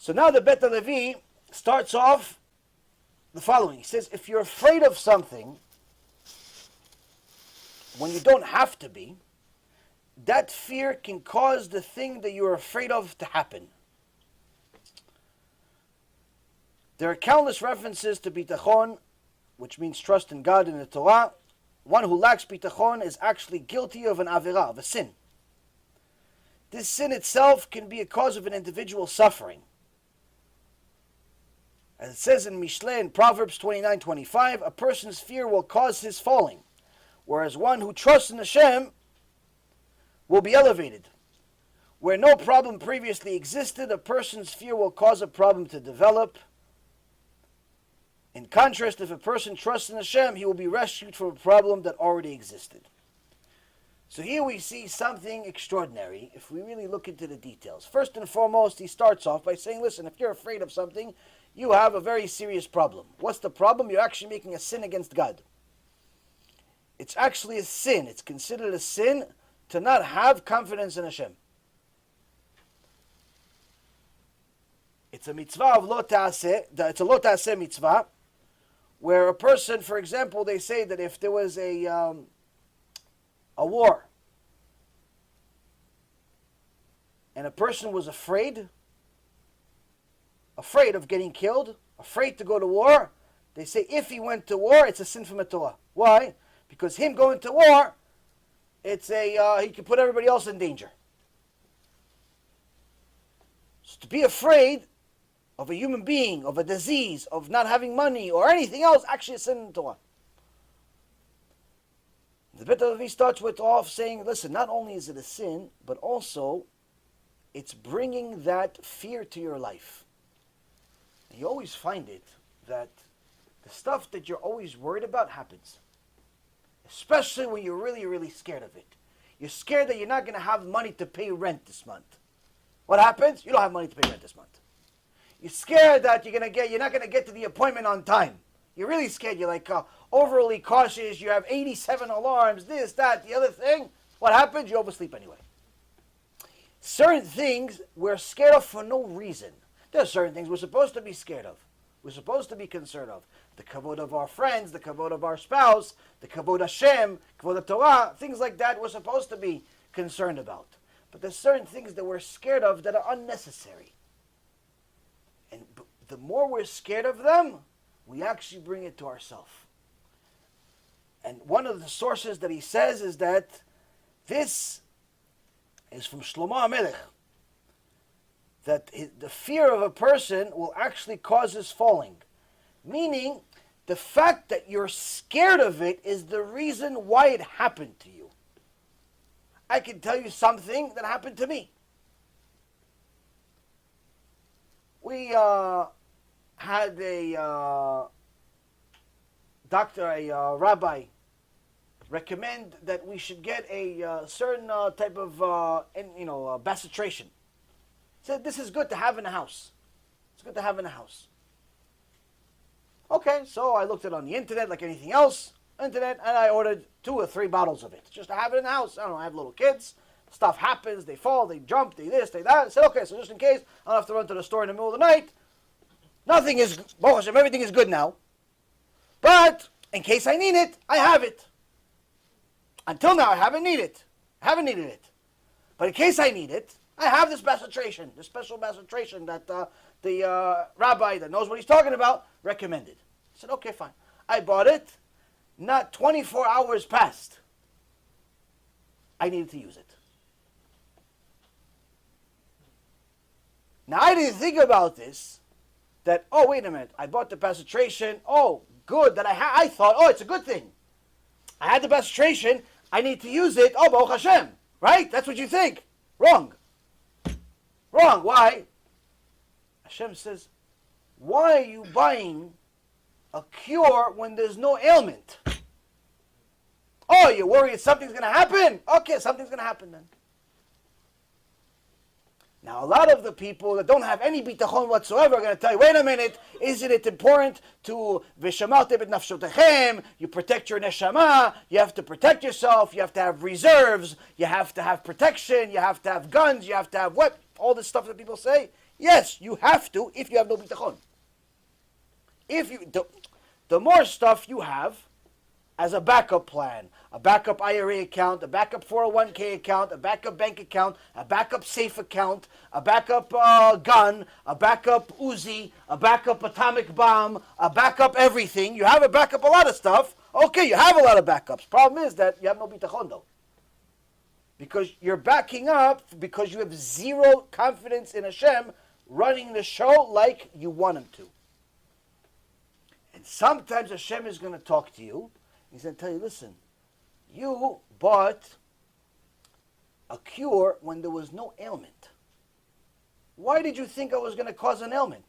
So now the Bet Levi starts off the following. He says, if you're afraid of something when you don't have to be, that fear can cause the thing that you're afraid of to happen. There are countless references to Bitachon, which means trust in God in the Torah. One who lacks Bitachon is actually guilty of an Avirah, of a sin. This sin itself can be a cause of an individual's suffering. As it says in Mishle in Proverbs 29:25, a person's fear will cause his falling, whereas one who trusts in Hashem will be elevated. Where no problem previously existed, a person's fear will cause a problem to develop. In contrast, if a person trusts in Hashem, he will be rescued from a problem that already existed. So here we see something extraordinary if we really look into the details. First and foremost, he starts off by saying, listen, if you're afraid of something, you have a very serious problem. What's the problem? You're actually making a sin against God. It's actually a sin. It's considered a sin to not have confidence in Hashem. It's a mitzvah of lo ta'aseh. It's a lo ta'aseh mitzvah, where a person, for example, they say that if there was a war, and a person was afraid of getting killed, afraid to go to war, they say if he went to war, it's a sin from the Torah. Why? Because him going to war, it's he can put everybody else in danger. So to be afraid of a human being, of a disease, of not having money, or anything else, actually a sin in the Torah. The Bet Levi starts with off saying, listen, not only is it a sin, but also it's bringing that fear to your life. And you always find it that the stuff that you're always worried about happens. Especially when you're really, really scared of it. You're scared that you're not going to have money to pay rent this month. What happens? You don't have money to pay rent this month. You're scared that you're not going to get to the appointment on time. You're really scared. You're like overly cautious. You have 87 alarms, this, that, the other thing. What happens? You oversleep anyway. Certain things we're scared of for no reason. There are certain things we're supposed to be scared of. We're supposed to be concerned of. The kavod of our friends, the kavod of our spouse, the kavod Hashem, kavod of Torah, things like that we're supposed to be concerned about. But there's certain things that we're scared of that are unnecessary. And the more we're scared of them, we actually bring it to ourselves. And one of the sources that he says is that this is from Shlomo HaMelech, that the fear of a person will actually cause his falling. Meaning, the fact that you're scared of it is the reason why it happened to you. I can tell you something that happened to me. We had a rabbi recommend that we should get a certain type of bastration. He said this is good to have in a house. It's good to have in a house. Okay, so I looked it on the internet like anything else, and I ordered 2 or 3 bottles of it just to have it in the house. I don't know, I have little kids. Stuff happens, they fall, they jump, they this, they that. I said, okay, so just in case, I don't have to run to the store in the middle of the night. Nothing is, Baruch Hashem, everything is good now. But, in case I need it, I have it. Until now, I haven't needed it. But in case I need it, I have this bastration, this special bastration that the rabbi that knows what he's talking about recommended. I said, okay, fine. I bought it. Not 24 hours passed. I needed to use it. Now, I didn't think about this, that, oh, wait a minute, I bought the bastration, oh, good, that I thought, oh, it's a good thing. I had the bastration, I need to use it, oh, Baruch Hashem, right? That's what you think. Wrong. Wrong, why? Hashem says, why are you buying a cure when there's no ailment? Oh, you're worried something's going to happen? Okay, something's going to happen then. Now, a lot of the people that don't have any bitachon whatsoever are going to tell you, wait a minute, isn't it important to v'shamartem et nafshotechem, you protect your neshama, you have to protect yourself, you have to have reserves, you have to have protection, you have to have guns, you have to have what? All this stuff that people say. Yes, you have to if you have no bitachon. The more stuff you have as a backup plan, a backup IRA account, a backup 401k account, a backup bank account, a backup safe account, a backup gun, a backup Uzi, a backup atomic bomb, a backup everything. You have a backup a lot of stuff. Okay, you have a lot of backups. Problem is that you have no bitachon though. Because you're backing up because you have zero confidence in Hashem running the show like you want him to. And sometimes Hashem is going to talk to you. He's going to tell you, listen, you bought a cure when there was no ailment. Why did you think I was going to cause an ailment?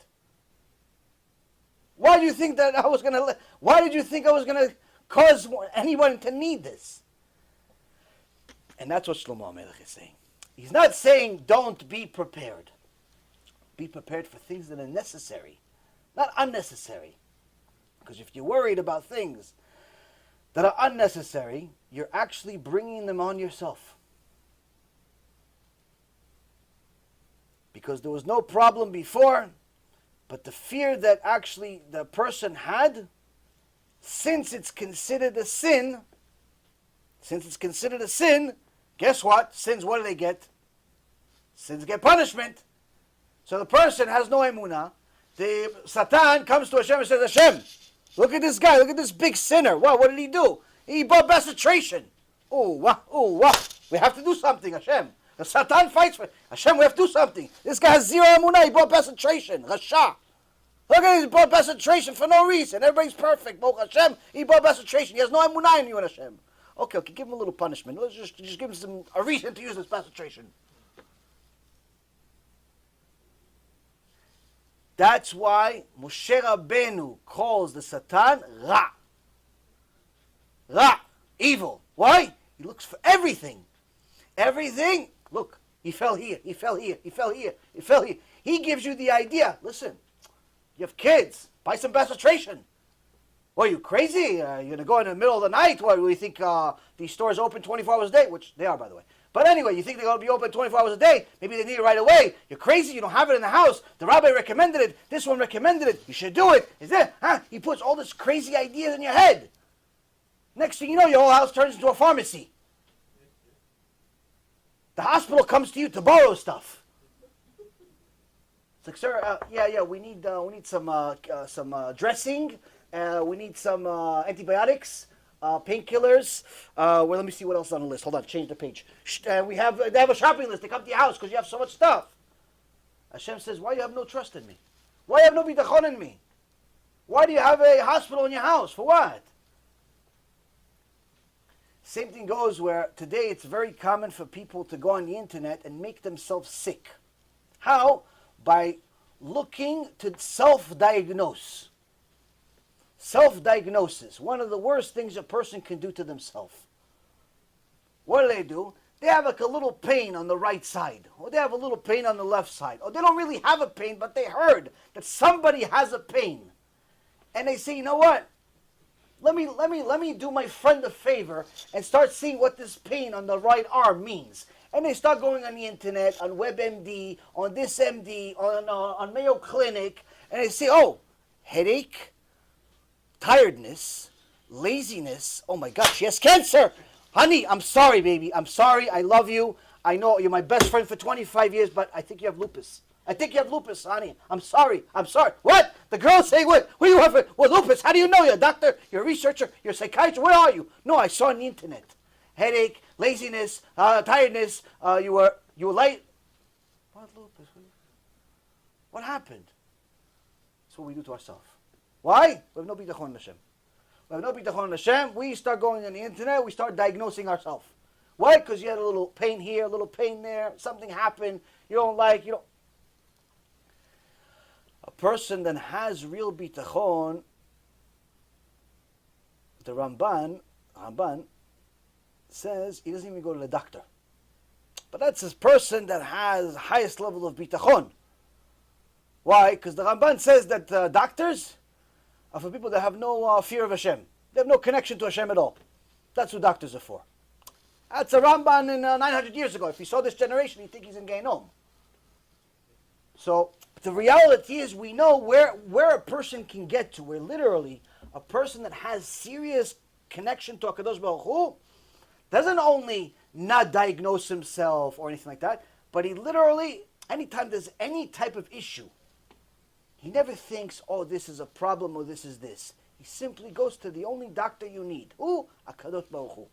Why did you think I was going to cause anyone to need this? And that's what Shlomo HaMelech is saying. He's not saying don't be prepared. Be prepared for things that are necessary, not unnecessary. Because if you're worried about things that are unnecessary, you're actually bringing them on yourself. Because there was no problem before, but the fear that actually the person had, since it's considered a sin, guess what? Sins, what do they get? Sins get punishment. So the person has no emunah. The Satan comes to Hashem and says, Hashem, look at this guy, look at this big sinner. Wow, what did he do? He bought bestration. Oh, wow. We have to do something, Hashem. The Satan fights for Hashem, we have to do something. This guy has zero emunah, he bought bestration. Rasha. Look at him, he bought bestration for no reason. Everybody's perfect. Baruch Hashem, he bought bestration. He has no emunah in you and Hashem. Okay, give him a little punishment. Let's just give him a reason to use this bestration. That's why Moshe Rabbeinu calls the Satan Ra. Ra, evil. Why? He looks for everything. Everything. Look, he fell here, he fell here, he fell here, he fell here. He gives you the idea. Listen, you have kids. Buy some bestration. What, are you crazy? You're going to go in the middle of the night? What, do you think these stores open 24 hours a day? Which they are, by the way. But anyway, you think they're going to be open 24 hours a day? Maybe they need it right away. You're crazy. You don't have it in the house. The rabbi recommended it. This one recommended it. You should do it. Is it? Huh? He puts all this crazy ideas in your head. Next thing you know, your whole house turns into a pharmacy. The hospital comes to you to borrow stuff. It's like, sir, we need some dressing. We need some antibiotics. Painkillers. Let me see what else is on the list. Hold on, change the page. They have a shopping list. They come to your house because you have so much stuff. Hashem says, why do you have no trust in me? Why do you have no bitachon in me? Why do you have a hospital in your house? For what? Same thing goes where today it's very common for people to go on the internet and make themselves sick. How? By looking to self-diagnose. Self-diagnosis, one of the worst things a person can do to themselves. What do? They have like a little pain on the right side, or they have a little pain on the left side, or they don't really have a pain, but they heard that somebody has a pain. And they say, you know what? Let me do my friend a favor and start seeing what this pain on the right arm means. And they start going on the internet, on WebMD, on this MD, on Mayo Clinic, and they say, oh, headache, tiredness, laziness. Oh my gosh, she has cancer. Honey, I'm sorry, baby. I'm sorry. I love you. I know you're my best friend for 25 years, but I think you have lupus. I think you have lupus, honey. I'm sorry. What? The girl's saying, what do you have? What, lupus? How do you know? You're a doctor? You're a researcher? You're a psychiatrist? Where are you? No, I saw on the internet. Headache, laziness, tiredness. You were late. What lupus? What happened? That's what we do to ourselves. Why? We have no bitachon in Hashem. We have no bitachon in Hashem. We start going on the internet. We start diagnosing ourselves. Why? Because you had a little pain here, a little pain there. Something happened. You don't like. A person that has real bitachon, the Ramban says he doesn't even go to the doctor. But that's a person that has highest level of bitachon. Why? Because the Ramban says that doctors are for people that have no fear of Hashem. They have no connection to Hashem at all. That's what doctors are for. That's a Ramban in 900 years ago. If he saw this generation, he'd think he's in Gehinom. So the reality is we know where a person can get to, where literally a person that has serious connection to HaKadosh Baruch Hu doesn't only not diagnose himself or anything like that, but he literally, anytime there's any type of issue, he never thinks, oh, this is a problem or this is this. He simply goes to the only doctor you need. HaKadosh Baruch Hu.